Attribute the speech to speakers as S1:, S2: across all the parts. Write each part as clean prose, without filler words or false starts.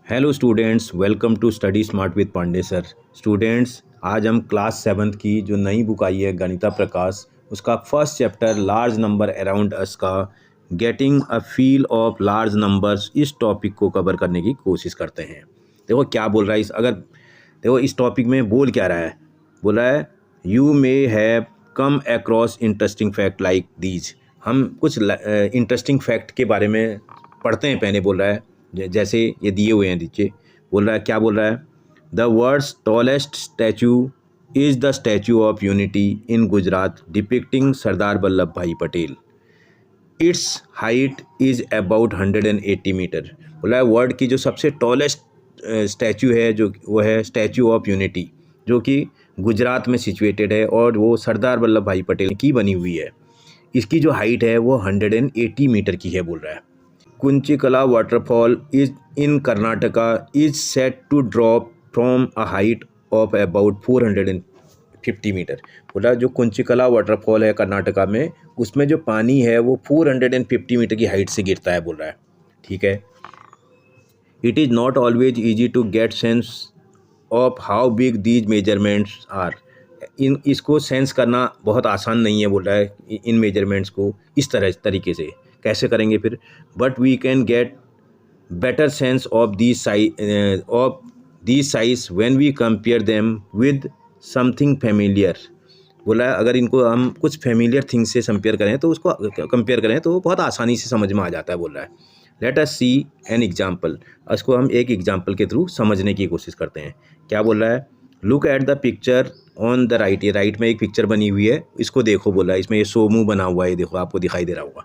S1: Hello students, welcome to study smart with Pandey sir. Students, आज हम class 7th की जो नई बुक आई है गणिता प्रकाश, उसका first chapter large number around us का getting a feel of large numbers, इस टॉपिक को कवर करने की कोशिश करते हैं। देखो क्या बोल रहा है देखो इस टॉपिक में बोल क्या रहा है। बोल रहा है you may have come across interesting fact like these. हम कुछ इंटरेस्टिंग फैक्ट के बारे में पढ़ते हैं पहले। बोल रहा है जैसे ये दिए हुए हैं नीचे। बोल रहा है क्या बोल रहा है, the world's tallest statue is the Statue of Unity in Gujarat depicting Sardar Vallabh Bhai Patel. Its height is about 180 metre. बोला है वर्ल्ड की जो सबसे टॉलेस्ट स्टैचू है जो वो है स्टैचू ऑफ यूनिटी, जो कि गुजरात में सिचुएटेड है और वो सरदार वल्लभ भाई पटेल की बनी हुई है। इसकी जो हाइट है वो 180 मीटर की है। बोल रहा है Kunchikala waterfall is in Karnataka is set to drop from a height of about 450 metre. बोला जो कुंचिकला वाटरफॉल है कर्नाटका में, उसमें जो पानी है वो 450 मीटर की हाइट से गिरता है। बोल रहा है ठीक है। It is not always easy to get sense of how big these measurements are. इसको सेंस करना बहुत आसान नहीं है। बोल रहा है इन मेजरमेंट्स को इस तरीके से कैसे करेंगे फिर, but we can get better sense of these size when we compare them with something familiar. बोला है अगर इनको हम कुछ फेमिलियर थिंग से कंपेयर करें तो उसको कंपेयर करें तो बहुत आसानी से समझ में आ जाता है। बोल रहा है let us see an example. इसको हम एक एग्जाम्पल के थ्रू समझने की कोशिश करते हैं। क्या बोल रहा है, look at the picture on the right. ये राइट में एक पिक्चर बनी हुई है, इसको देखो। बोला है इसमें ये सोमू बना हुआ है, देखो आपको दिखाई दे रहा होगा।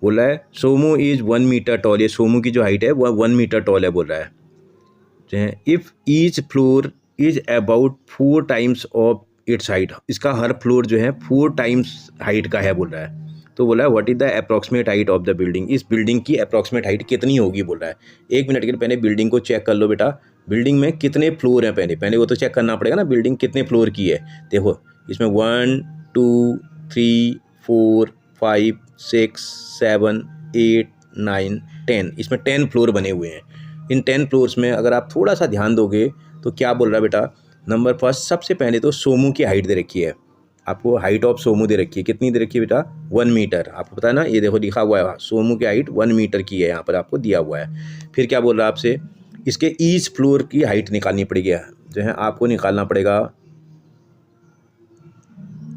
S1: बोला है सोमू इज 1 मीटर टॉल। ये सोमू की जो हाइट है वह 1 मीटर टॉल है। बोल रहा है if each floor is about 4 times of its height. इसका हर फ्लोर जो है 4 टाइम्स हाइट का है। बोल रहा है तो बोला है what is the approximate height of the building. इस बिल्डिंग की अप्रॉक्सीमेट हाइट कितनी होगी। बोल रहा है 1 मिनट के लिए पहले बिल्डिंग को चेक कर लो बेटा। बिल्डिंग में कितने फ्लोर हैं, पहले वो तो चेक करना पड़ेगा ना, बिल्डिंग कितने फ्लोर की है। देखो इसमें 1 2 3 4 5 6 7 8 9 10, इसमें 10 फ्लोर बने हुए हैं। इन 10 फ्लोर्स में अगर आप थोड़ा सा ध्यान दोगे तो क्या बोल रहा है बेटा, नंबर फर्स्ट सबसे पहले तो सोमू की हाइट दे रखी है। आपको हाइट ऑफ सोमू दे रखी है, कितनी दे रखी है बेटा, 1 मीटर। आपको पता है ना, ये देखो लिखा हुआ है सोमू की हाइट 1 मीटर की है, यहाँ पर आपको दिया हुआ है। फिर क्या बोल रहा है आपसे, इसके ईच फ्लोर की हाइट निकालनी पड़ेगी, जो है आपको निकालना पड़ेगा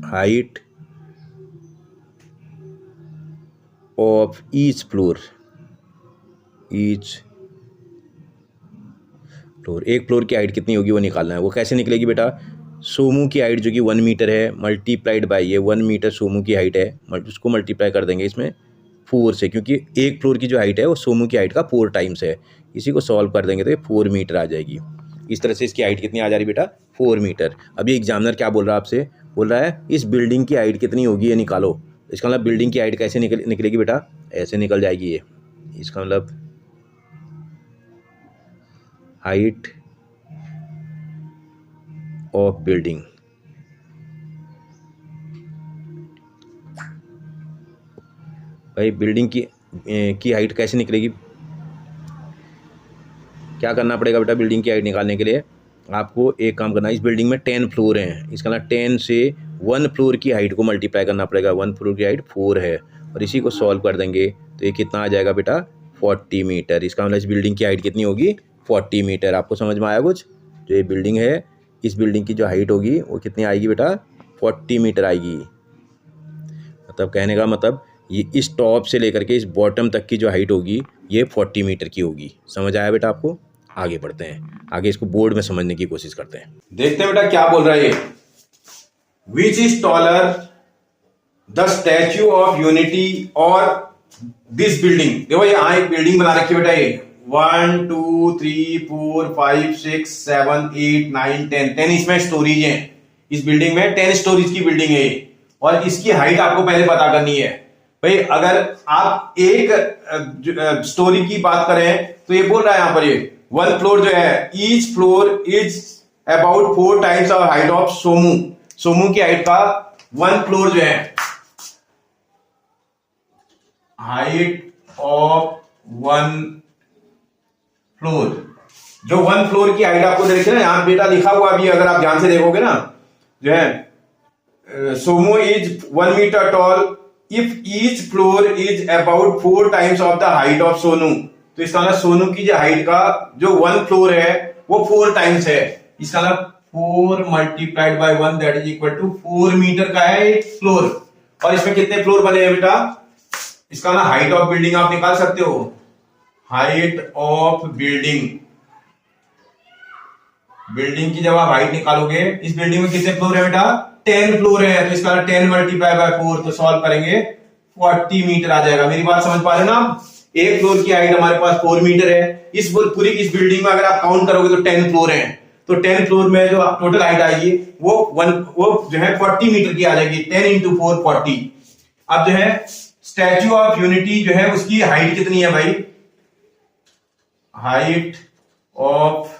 S1: हाइट ऑफ ईच फ्लोर। एक फ्लोर की हाइट कितनी होगी वो निकालना है। वो कैसे निकलेगी बेटा, सोमू की हाइट जो कि 1 मीटर है मल्टीप्लाइड बाय ये 1 मीटर सोमू की हाइट है, उसको मल्टीप्लाई कर देंगे इसमें 4 से, क्योंकि एक फ्लोर की जो हाइट है वो सोमू की हाइट का 4 टाइम्स है। इसी को सॉल्व कर देंगे तो ये 4 मीटर आ जाएगी। इस तरह से इसकी हाइट कितनी आ जा रही बेटा, 4 मीटर। अभी एग्जामिनर क्या बोल रहा है आपसे, बोल रहा है इस बिल्डिंग की हाइट कितनी होगी ये निकालो। इसका मतलब बिल्डिंग की हाइट कैसे निकलेगी बेटा, ऐसे निकल जाएगी ये। इसका मतलब हाइट ऑफ बिल्डिंग, भाई बिल्डिंग की हाइट कैसे निकलेगी। क्या करना पड़ेगा बेटा, बिल्डिंग की हाइट निकालने के लिए आपको एक काम करना है। इस बिल्डिंग में 10 फ्लोर हैं, इसका मतलब 10 से 1 फ्लोर की हाइट को मल्टीप्लाई करना पड़ेगा। 1 फ्लोर की हाइट 4 है और इसी को सॉल्व कर देंगे तो ये कितना आ जाएगा बेटा, 40 मीटर। इसका मतलब इस बिल्डिंग की हाइट कितनी होगी, 40 मीटर। आपको समझ में आया कुछ, जो ये बिल्डिंग है इस बिल्डिंग की जो हाइट होगी वो कितनी आएगी बेटा, 40 मीटर आएगी। मतलब कहने का मतलब ये इस टॉप से लेकर के इस बॉटम तक की जो हाइट होगी ये 40 मीटर की होगी। समझ आया बेटा आपको। आगे बढ़ते हैं, आगे इसको बोर्ड में समझने की कोशिश करते हैं। देखते हैं बेटा क्या बोल रहा है ये, which is taller the statue of unity और दिस बिल्डिंग। देखो यहाँ एक बिल्डिंग बना रखी है बेटा, ये 1 2 3 4 5 6 7 8 9 10 इसमें स्टोरीज हैं। इस बिल्डिंग में 10 स्टोरीज की बिल्डिंग है ये, और इसकी हाइट आपको पहले पता करनी है। भाई अगर आप एक स्टोरी की बात करें तो ये बोल रहा है यहां पर ये 1 फ्लोर जो है, each floor is about 4 times of height of Somu. Somu की हाइट का 1 फ्लोर जो है, हाइट ऑफ 1 फ्लोर, जो 1 फ्लोर की हाइट आपको दे रखी है ना, यहाँ बेटा लिखा हुआ अभी अगर आप ध्यान से देखोगे ना, जो है Sonu is 1 metre tall if each floor is about 4 times of the height of Sonu. तो इसका मतलब सोनू की जो हाइट का जो 1 फ्लोर है वो 4 टाइम्स है। इसका मतलब 4 multiplied by 1 that is equal to 4 metre का है एक फ्लोर। और इसमें कितने फ्लोर बने हैं बेटा? इसका ना हाइट ऑफ बिल्डिंग आप निकाल सकते हो, हाइट ऑफ बिल्डिंग, बिल्डिंग की जब आप हाइट निकालोगे, इस बिल्डिंग में कितने फ्लोर है बेटा? 10 फ्लोर है, तो इसका 10 मल्टीप्लाई बाय 4, तो सॉल्व करेंगे 40 मीटर आ जाएगा। मेरी बात समझ पा रहे हैं ना? एक फ्लोर की हाइट हमारे पास 4 मीटर है। इस पूरी इस बिल्डिंग में अगर आप काउंट करोगे तो 10 फ्लोर हैं, तो 10 फ्लोर में जो टोटल हाइट आएगी वो जो है 40 मीटर की आ जाएगी। 10 इंटू 4 40। अब जो है स्टैच्यू ऑफ यूनिटी जो है उसकी हाइट कितनी है भाई? Height of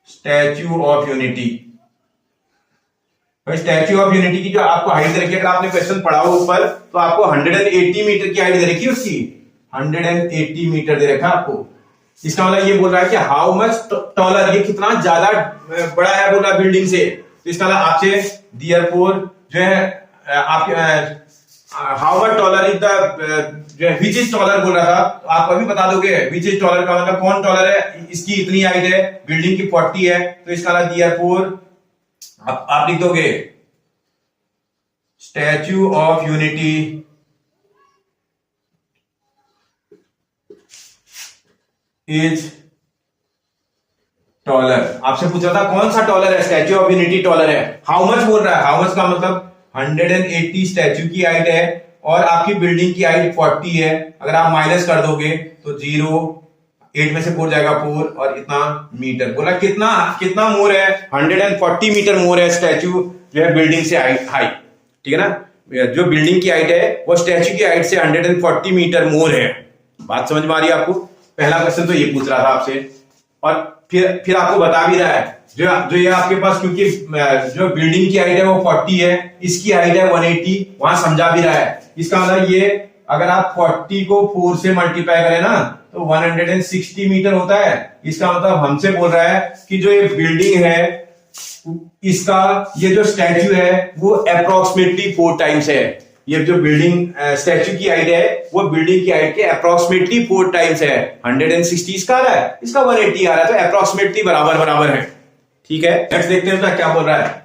S1: statue of unity, भाई स्टैच्यू ऑफ यूनिटी की जो आपको हाइट दे रखी है, अगर आपने क्वेश्चन पढ़ा हो ऊपर तो आपको 180 मीटर की हाइट दे रखी है, उसकी 180 मीटर दे रखा है आपको। इसका मतलब ये बोल रहा है कि हाउ मच टॉलर, ये कितना ज्यादा बड़ा है बोल रहा है बिल्डिंग से। तो इसका मतलब आपसे देयरफॉर जो है आप how much taller is the जो है विच इज टॉलर बोल रहा था, तो आप अभी बता दोगे विच इज टॉलर का मतलब कौन टॉलर है, इसकी इतनी हाइट है, बिल्डिंग की 40 है, तो इसका मतलब देयरफॉर आप लिख दोगे statue of unity is taller. आपसे पूछ रहा था कौन सा टॉलर है? स्टैच्यू ऑफ यूनिटी टॉलर है। हाउ मच बोल रहा है, हाउ मच का मतलब 180 स्टैच्यू की हाइट है और आपकी बिल्डिंग की हाइट 40 है। अगर आप माइनस कर दोगे तो 0, 8 में से 4 जाएगा 4 और इतना मीटर। बोला कितना कितना मोर है? 140 मीटर मोर है स्टैच्यू जो है बिल्डिंग से हाइट, ठीक है ना? जो बिल्डिंग की हाइट है वो स्टैच्यू की हाइट से 140 मीटर मोर है। बात समझ में आ रही है आपको? पहला क्वेश्चन तो ये पूछ रहा था आपसे, और फिर आपको बता भी रहा है जो ये आपके पास, क्योंकि जो बिल्डिंग की हाइट है वो 40 है, इसकी हाइट है 180, वहां समझा भी रहा है। इसका मतलब ये अगर आप 40 को 4 से मल्टीप्लाई करें ना तो 160 मीटर होता है। इसका मतलब हमसे बोल रहा है कि जो ये बिल्डिंग है इसका ये जो स्टैच्यू है वो अप्रोक्सीमेटली 4 टाइम्स है। ये जो बिल्डिंग स्टैच्यू की हाइट है वो बिल्डिंग की हाइट के अप्रोक्सीमेटली 4 टाइम्स है। 160 इसका आ रहा है, इसका 180 आ रहा है, तो अप्रोक्सीमेटली बराबर बराबर है। ठीक है, नेक्स्ट देखते हैं तो क्या बोल रहा है।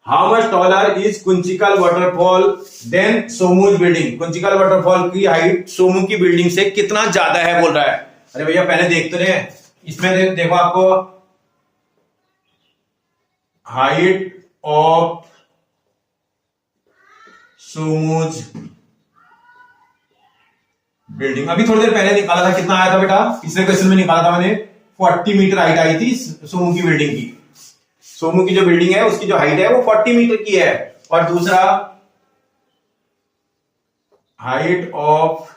S1: How much taller is Kunchikal waterfall than Somu's building. Kunchikal waterfall की हाइट सोमू की बिल्डिंग से कितना ज्यादा है बोल रहा है। अरे भैया पहले देखते रहे, इसमें देखो आपको हाइट ऑफ सोमूज बिल्डिंग अभी थोड़ी देर पहले निकाला था, कितना आया था बेटा? पिछले क्वेश्चन में निकाला था मैंने, 40 मीटर हाइट आई थी सोमू की बिल्डिंग की। सोमू की जो बिल्डिंग है उसकी जो हाइट है वो 40 मीटर की है। और दूसरा हाइट ऑफ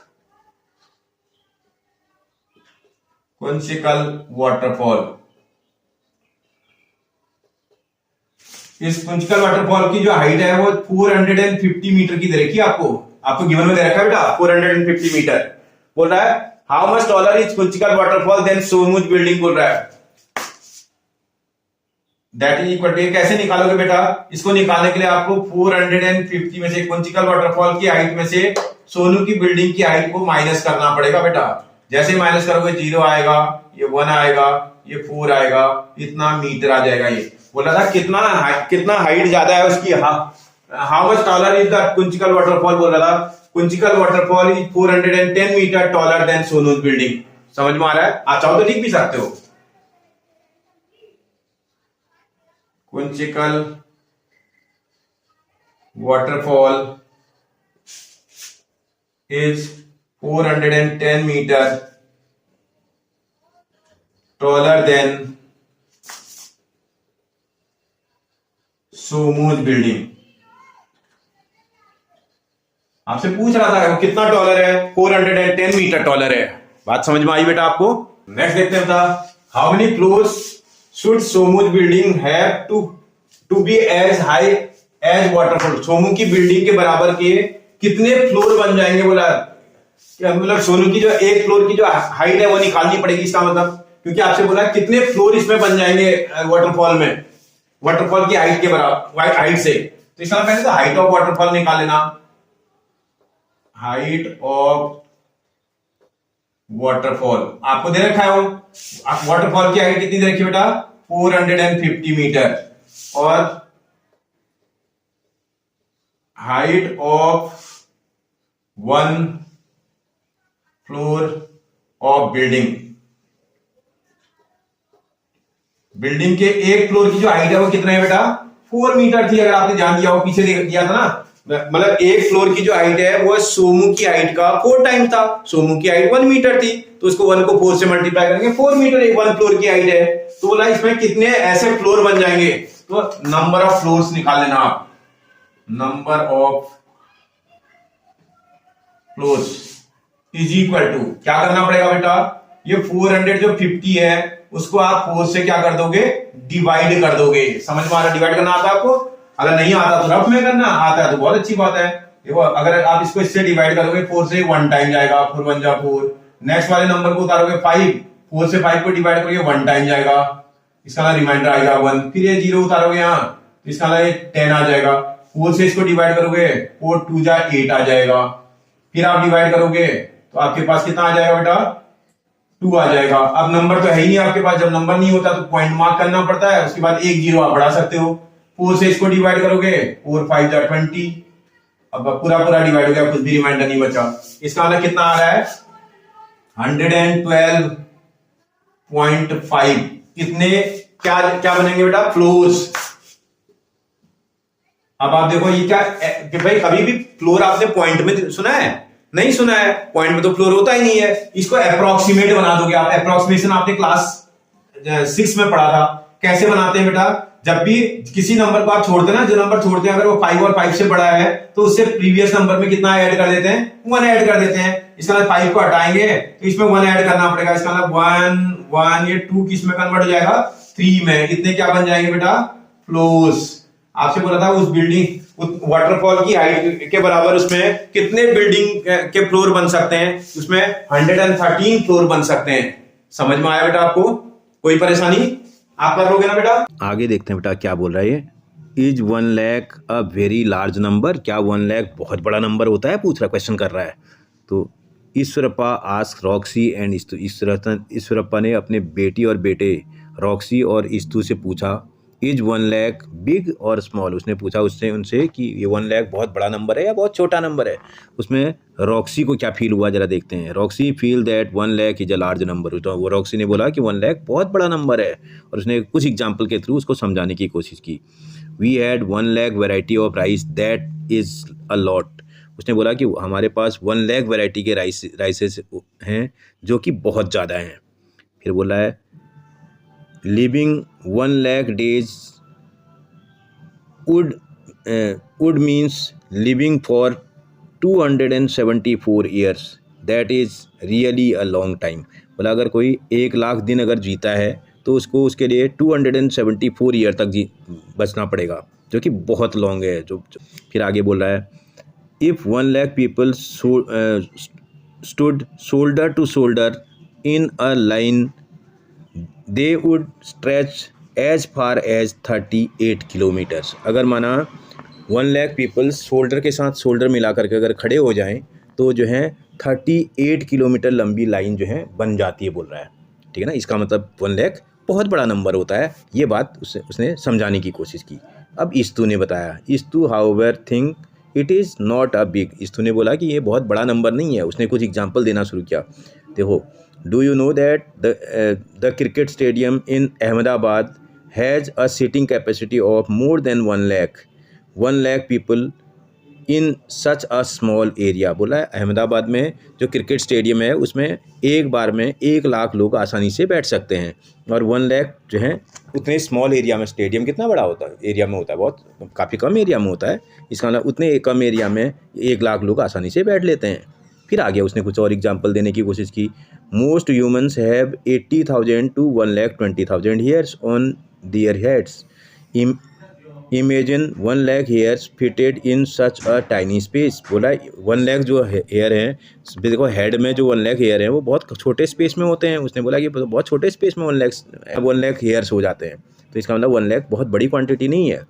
S1: कुंचिकल वाटरफॉल, इस कुंचिकल वाटरफॉल की जो हाइट है वो 450 मीटर की दे रखी है आपको गिवन में दे रखा है बेटा 450 मीटर। बोल रहा है how much taller is Kunchikal waterfall than Somu's building बोल रहा है। दैट इज इक्वल टू, कैसे निकालोगे बेटा? इसको निकालने के लिए आपको 450 में से कुंचिकल वाटरफॉल की हाइट में से सोनू की बिल्डिंग की हाइट को माइनस करना पड़ेगा बेटा। जैसे माइनस करोगे 0 आएगा, ये 1 आएगा, ये 4 आएगा, इतना मीटर आ जाएगा। ये बोला था कितना हाइट ज्यादा है उसकी। How much taller is the Kunchikal waterfall बोल रहा था। Kunchikal waterfall is 410 metre taller than Sonu's building. समझ में आ रहा है? आप चाहो तो लिख भी सकते हो, Kunchikal waterfall is 410 meter taller than Somu's building. आपसे पूछ रहा था कितना टॉलर है, 410 मीटर टॉलर है। बात समझ में आई बेटा आपको? नेक्स्ट देखते हैं how many floors should Somu's building have to be as high as waterfall. Somu की बिल्डिंग के बराबर के कितने फ्लोर बन जाएंगे बोला मतलब सोनू की जो एक फ्लोर की जो हाइट है वो निकालनी पड़ेगी, इसका मतलब, क्योंकि आपसे बोला कितने फ्लोर इसमें बन जाएंगे वाटरफॉल में, वाटरफॉल की हाइट के बराबर, हाइट से। तो इसका पहले तो हाइट ऑफ वाटरफॉल निकाल लेना, हाइट ऑफ वाटरफॉल आपको दे रखा है, वो वाटरफॉल की हाइट कितनी दे रखी है बेटा, 450 मीटर, और height of one floor of building, building के एक फ्लोर की जो हाइट है वो कितना है बेटा, 4 मीटर थी। अगर आपने ध्यान दिया हो, पीछे दिया था ना, मतलब एक फ्लोर की जो हाइट है वो सोमू की हाइट का 4 टाइम था। सोमू की हाइट 1 मीटर थी, तो उसको 1 को 4 से मल्टीप्लाई करेंगे, 4 मीटर एक 1 फ्लोर की हाइट है। तो बोला इसमें कितने ऐसे फ्लोर बन जाएंगे, तो नंबर ऑफ फ्लोर्स निकाल लेना आप, number of floors is equal to, क्या करना पड़ेगा बेटा, ये 450 है उसको आप 4 से क्या कर दोगे, डिवाइड कर दोगे। समझ में आ रहा, डिवाइड करना आता है आपको, अगर नहीं आता तो रफ में करना, आता है तो बहुत अच्छी बात है। देखो अगर आप इसको इससे डिवाइड करोगे 4 से 1 टाइम जाएगा, 4 1 जा 4, नेक्स्ट वाले नंबर को उतारोगे 5, 4 से 5 को डिवाइड करोगे 1 टाइम जाएगा, इसका रिमाइंडर आएगा 1, फिर ये 0 उतारोगे यहाँ तो इसका 10 आ जाएगा, 4 से इसको डिवाइड करोगे 4 2 जा 8 आ जाएगा, फिर आप डिवाइड करोगे तो आपके पास कितना आ जाएगा बेटा, 2 आ जाएगा। अब नंबर तो है ही नहीं आपके पास, जब नंबर नहीं होता तो पॉइंट मार्क करना पड़ता है, उसके बाद एक 0 आप बढ़ा सकते हो। 4 से इसको डिवाइड करोगे 4 5 जा 20, अब पूरा पूरा डिवाइड हो गया, कुछ भी रिमाइंडर नहीं बचा। इसका मतलब कितना आ रहा है, 112.5। कितने क्या क्या बनेंगे बेटा, फ्लोर्स। अब आप देखो ये क्या कि भाई कभी भी फ्लोर आपने पॉइंट में सुना है, नहीं सुना है, पॉइंट में तो फ्लोर होता ही नहीं है। इसको अप्रोक्सीमेट बना दोगे आप, अप्रोक्सीमेशन आपने क्लास 6 में पढ़ा था, कैसे बनाते हैं बेटा, जब भी किसी नंबर को आप छोड़ते हैं ना, जो नंबर छोड़ते हैं अगर वो 5 और 5 से बड़ा है तो उससे प्रीवियस नंबर में कितना ऐड कर देते हैं, 1 ऐड कर देते हैं। इसका मतलब 5 को हटाएंगे तो इसमें 1 ऐड करना पड़ेगा, इसका मतलब 1 1, ये 2 किस में कन्वर्ट हो जाएगा, 3 में। कितने क्या बन जाएंगे बेटा, फ्लोर्स। आपसे बोला था उस बिल्डिंग वाटरफॉल की हाइट के बराबर उसमें कितने बिल्डिंग के फ्लोर बन सकते हैं, उसमें 113 फ्लोर बन सकते हैं। समझ में आया बेटा आपको, कोई परेशानी, आप कर लोगे ना बेटा। आगे देखते हैं बेटा क्या बोल रहा है ये, is 1 lakh a very large number, क्या 1 लाख बहुत बड़ा नंबर होता है, पूछ रहा, क्वेश्चन कर रहा है। तो ईश्वरप्पा आस्क रॉक्सी एंड इस्तु, ईश्वरप्पा ने अपने बेटी और बेटे रॉक्सी और इस्तु से पूछा, इज 1 लाख बिग और स्मॉल, उसने पूछा उससे उनसे कि ये 1 लाख बहुत बड़ा नंबर है या बहुत छोटा नंबर है। उसमें रॉक्सी को क्या फील हुआ जरा देखते हैं। Roxy feel that 1 lakh is a large number, तो वो रॉक्सी ने बोला कि 1 लाख बहुत बड़ा नंबर है, और उसने कुछ एग्जाम्पल के थ्रू उसको समझाने की कोशिश की। We had 1 lakh variety of rice that is a lot, उसने बोला कि हमारे पास 1 लाख वेराइटी के राइसेस हैं जो कि बहुत ज़्यादा हैं। फिर बोला है living 1 lakh days would means living for 274 years, that is really a long time। बोला अगर कोई 1 लाख दिन अगर जीता है तो उसको उसके लिए 274 ईयर तक बचना पड़ेगा, जो कि बहुत लॉन्ग है। जो फिर आगे बोल रहा है if 1 lakh people stood shoulder to shoulder in a line they would stretch as far as 38 kilometres. अगर माना 1 लाख पीपल शोल्डर के साथ शोल्डर मिला करके अगर खड़े हो जाएं तो जो है 38 किलोमीटर लंबी लाइन जो है बन जाती है, बोल रहा है। ठीक है ना, इसका मतलब 1 लाख बहुत बड़ा नंबर होता है, ये बात उसने समझाने की कोशिश की। अब इस्तु ने बताया, इस्तु however think it is not a big, इस्तु ने बोला कि ये बहुत बड़ा नंबर नहीं है। उसने कुछ एग्जाम्पल देना शुरू किया। देखो, do you know that the cricket stadium in Ahmedabad has a seating capacity of more than 1 lakh people in such a small area. बोला है अहमदाबाद में जो क्रिकेट स्टेडियम है उसमें एक बार में 1 लाख लोग आसानी से बैठ सकते हैं, और 1 लाख जो है उतने स्मॉल एरिया में, स्टेडियम कितना बड़ा होता है, एरिया में होता है, बहुत काफ़ी कम एरिया में होता है, इसका मतलब उतने कम एरिया में 1 लाख लोग आसानी से बैठ लेते हैं। फिर आगे उसने कुछ और एग्जाम्पल देने की कोशिश की। Most humans have 80,000 to 1,20,000 hairs on their heads. Imagine 1 lakh hairs fitted in such a tiny space. बोला 1 लाख जो हेयर हैं, देखो हेड में जो 1 लाख हेयर हैं वो बहुत छोटे स्पेस में होते हैं। उसने बोला कि बहुत छोटे स्पेस में 1 लाख हेयर्स हो जाते हैं, तो इसका मतलब 1 लाख बहुत बड़ी क्वांटिटी नहीं है।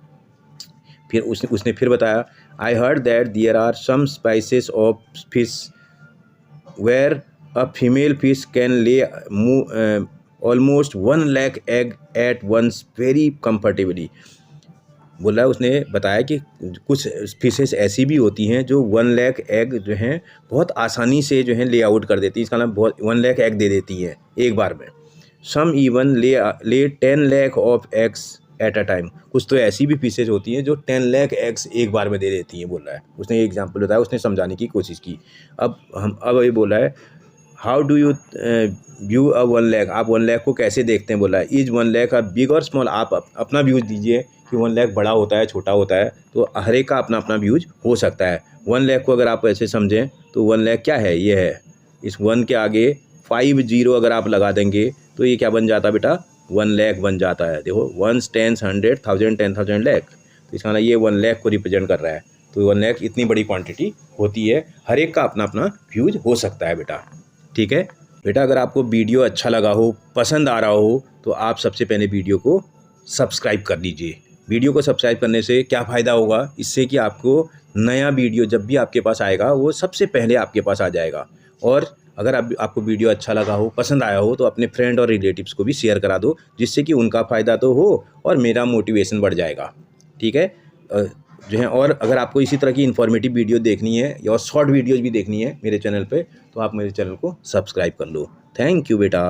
S1: फिर उसने फिर बताया, I heard that there are some species of fish where a female fish can lay almost 1 lakh egg at once very comfortably. बोला उसने बताया कि कुछ फिशेस ऐसी भी होती हैं जो 1 लाख एग जो हैं बहुत आसानी से जो है ले आउट कर देती है। इसका मतलब बहुत 1 लाख एग दे देती हैं एक बार में। सम इवन ले 10 lakh of eggs at a time. कुछ तो ऐसी भी फिशेज होती हैं जो 10 लाख एग्स एक बार में दे देती हैं, बोल रहा है उसने। एग्जाम्पल बताया, उसने समझाने की कोशिश की। अब ये बोला है, हाउ डू यू व्यू अ 1 लाख। आप 1 लाख को कैसे देखते हैं, बोला है। इज 1 लाख अ बिग और स्मॉल। आप अपना व्यूज दीजिए कि 1 लाख बड़ा होता है छोटा होता है, तो हर एक का अपना अपना व्यूज हो सकता है। 1 लाख को अगर आप ऐसे समझें तो 1 लाख क्या है, ये है। इस 1 के आगे 5 जीरो अगर आप लगा देंगे तो ये क्या बन जाता है बेटा, 1 लाख बन जाता है। देखो 1 10 100 1000 10,000 लाख, तो इसका मतलब ये 1 लाख को रिप्रेजेंट कर रहा है। तो 1 लाख इतनी बड़ी क्वांटिटी होती है, हर एक का अपना अपना व्यूज हो सकता है बेटा। ठीक है बेटा, अगर आपको वीडियो अच्छा लगा हो, पसंद आ रहा हो, तो आप सबसे पहले वीडियो को सब्सक्राइब कर लीजिए। वीडियो को सब्सक्राइब करने से क्या फ़ायदा होगा, इससे कि आपको नया वीडियो जब भी आपके पास आएगा वो सबसे पहले आपके पास आ जाएगा। और अगर आपको वीडियो अच्छा लगा हो, पसंद आया हो, तो अपने फ्रेंड और रिलेटिव्स को भी शेयर करा दो, जिससे कि उनका फ़ायदा तो हो और मेरा मोटिवेशन बढ़ जाएगा। ठीक है जो है। और अगर आपको इसी तरह की इन्फॉर्मेटिव वीडियो देखनी है या शॉर्ट वीडियोज़ भी देखनी है मेरे चैनल पे, तो आप मेरे चैनल को सब्सक्राइब कर लो। थैंक यू बेटा।